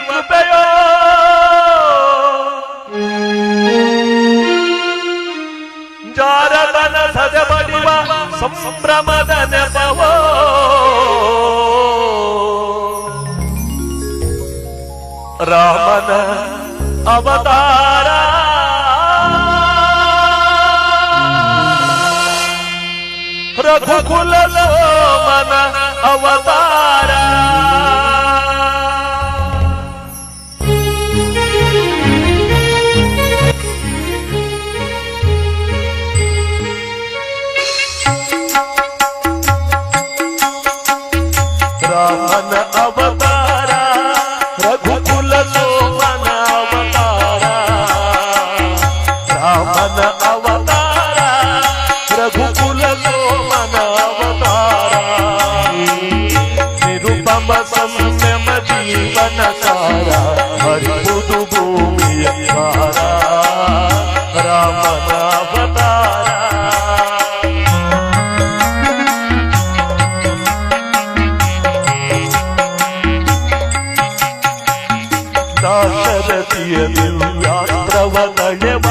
ಕೃಪೆಯೋ ಜಾರದನ ಸದೆ ಬಡಿವ ಸಂಭ್ರಮದ ನೆಪವೋ ರಾಮನ ಅವತಾರ ರಘುಕುಲ ಸೋಮನ ಅವತಾರ ರಾಮನ ಅವತಾರ ರಘುಕುಲ ಸೋಮನ ಅವತಾರ ರಾಮನ ಅವತಾರ ರಘುಕುಲ ಸೋಮನ ಅವತಾರ ನಿರುಪಮ ಸಂಯಮ ಜೀವನ ಸಾರ ಹರಿಬುದು ಭೂಮಿಯ ಸಾರ ರಾಮನ ಅವತಾರ ದಾಶರಥಿಯ ದಿವ್ಯಾಸ್ತ್ರವ ತಳೆವ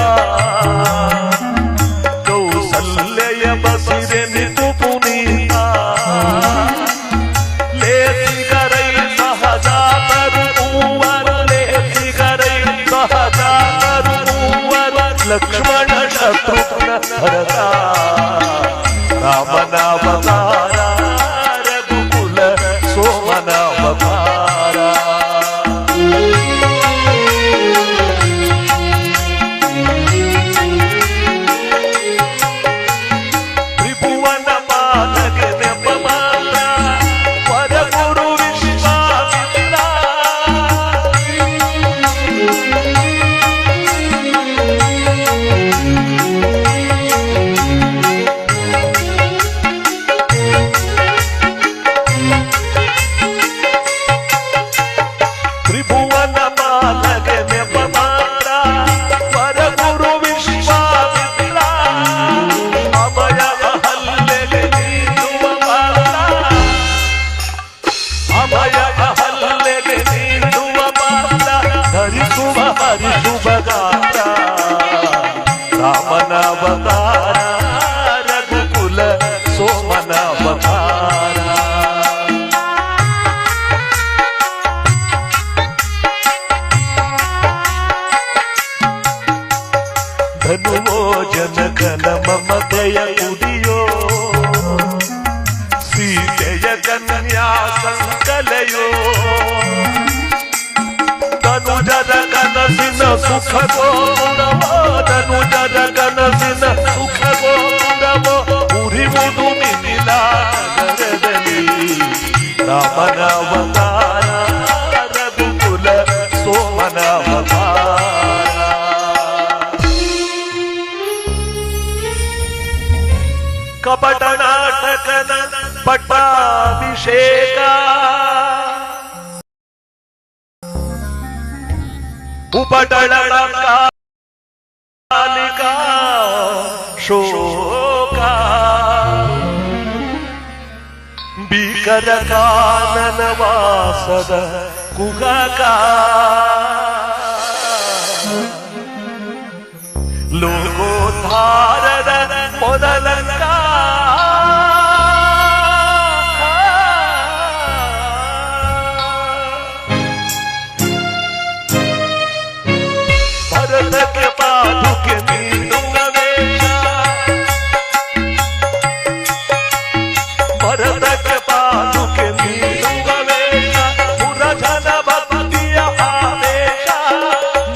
ಕೌಸಲ್ಯ ಬಸಿರೆ ನಿತು ಪುನೀತ ಲೇಸಿಗರೈ ಸಹಜಾತರು ಮೂವರ ಲೇಸಿಗರೈ ಸಹಜಾತರು ಮೂವರ ಲಕ್ಷ್ಮಣ ಶತ್ರುಘ್ನ ಭರತ ರಾಮನ ಅವತಾರ ರಘುಕುಲ ಸೋಮನ ಅವತಾರ ರಾಮನ ಅವತಾರ ರಘುಕುಲ ಸೋಮನ ಅವತಾರ ಧನುವೋ ಜನಕನ ಮಮತೆಯ ಕುಡಿಯೋ ಸೀತೆಯ ಕನ್ಯಾ ಸಂಕಲೆಯೋ ಧನುಜದ ಕನಸಿನ ಸುಖವೋ ಧನುಜದ ಕನಸಿನ ಸುಖವೋ ಉರಿವುದು ಮಿಥಿಲ ನಗರದಲ್ಲಿ ರಾಮನ ಅವತಾರ ರಘುಕುಲ ಸೋಮನ ಅವತಾರ ಕಪಟ ನಾಟಕನ ಪಟ್ಟಾಭಿಷೇಕ उपटळण कालिका शोका भीकर कानन वासद कुहका लोकोद्धाರದ ಮೊದಲಂಕ ಭರತಕ್ಕೆ ಪಾದುಕೆ ನೀಡುವ ವೇಷ ಭರತಕ್ಕೆ ಪಾದುಕೆ ನೀಡುವ ವೇಷ ಪುರಜನ ಭಕ್ತಿಯ ಆದೇಶ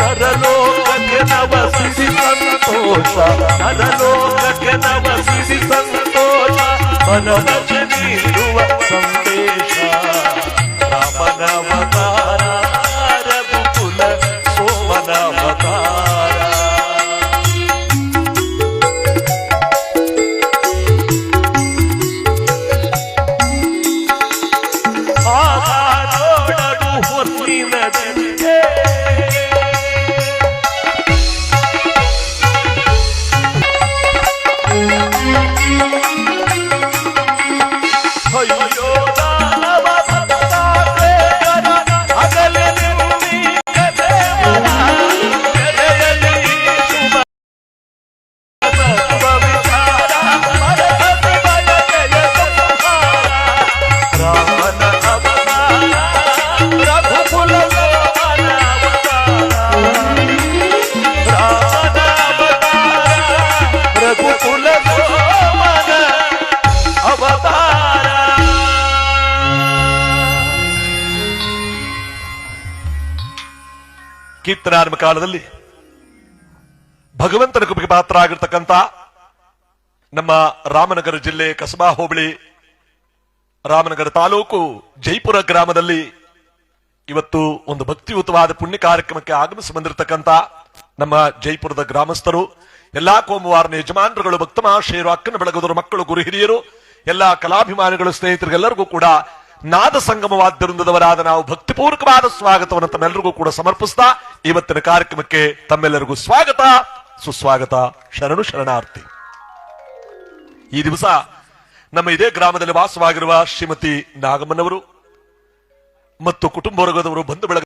ನರಲೋಕಕ್ಕೆ ನವಸಿಸಿ ಸಂತೋಷ ನರಲೋಕಕ್ಕೆ ನವಸಿಸಿ ಸಂತೋಷ ಮನವಚ ನೀಡುವ ಸಂದೇಶ ರಾಮನ ಅವತಾರ ರಘುಕುಲ ಸೋಮನ ಅವತಾರ ನೋಡಲು ಹೊತ್ತಿನದಂತೆ ಅಯ್ಯೋ ಕೀರ್ತನಾರ್ಮ ಕಾಲದಲ್ಲಿ ಭಗವಂತನ ಕೃಪೆಗೆ ಪಾತ್ರ ಆಗಿರ್ತಕ್ಕಂಥ ನಮ್ಮ ರಾಮನಗರ ಜಿಲ್ಲೆ ಕಸಬಾ ಹೋಬಳಿ ರಾಮನಗರ ತಾಲೂಕು ಜೈಪುರ ಗ್ರಾಮದಲ್ಲಿ ಇವತ್ತು ಒಂದು ಭಕ್ತಿಯುತವಾದ ಪುಣ್ಯ ಕಾರ್ಯಕ್ರಮಕ್ಕೆ ಆಗಮಿಸಿ ಬಂದಿರತಕ್ಕಂಥ ನಮ್ಮ ಜೈಪುರದ ಗ್ರಾಮಸ್ಥರು, ಎಲ್ಲಾ ಕೋಮುವಾರನ ಯಜಮಾನರುಗಳು, ಭಕ್ತ ಮಹಾಶಯರು, ಅಕ್ಕನ ಬೆಳಗದವರು, ಮಕ್ಕಳು, ಗುರು ಹಿರಿಯರು, ಎಲ್ಲಾ ಕಲಾಭಿಮಾನಿಗಳು, ಸ್ನೇಹಿತರಿಗೆಲ್ಲರಿಗೂ ಕೂಡ ನಾದ ಸಂಗಮ ವಾದ್ಯವೃಂದದವರಾದ ನಾವು ಭಕ್ತಿಪೂರ್ವಕವಾದ ಸ್ವಾಗತವನ್ನು ತಮ್ಮೆಲ್ಲರಿಗೂ ಕೂಡ ಸಮರ್ಪಿಸ್ತಾ ಇವತ್ತಿನ ಕಾರ್ಯಕ್ರಮಕ್ಕೆ ತಮ್ಮೆಲ್ಲರಿಗೂ ಸ್ವಾಗತ, ಸುಸ್ವಾಗತ, ಶರಣು ಶರಣಾರ್ಥಿ. ಈ ದಿವಸ ನಮ್ಮ ಇದೇ ಗ್ರಾಮದಲ್ಲಿ ವಾಸವಾಗಿರುವ ಶ್ರೀಮತಿ ನಾಗಮ್ಮನವರು ಮತ್ತು ಕುಟುಂಬ ವರ್ಗದವರು, ಬಂಧು ಬಳಗ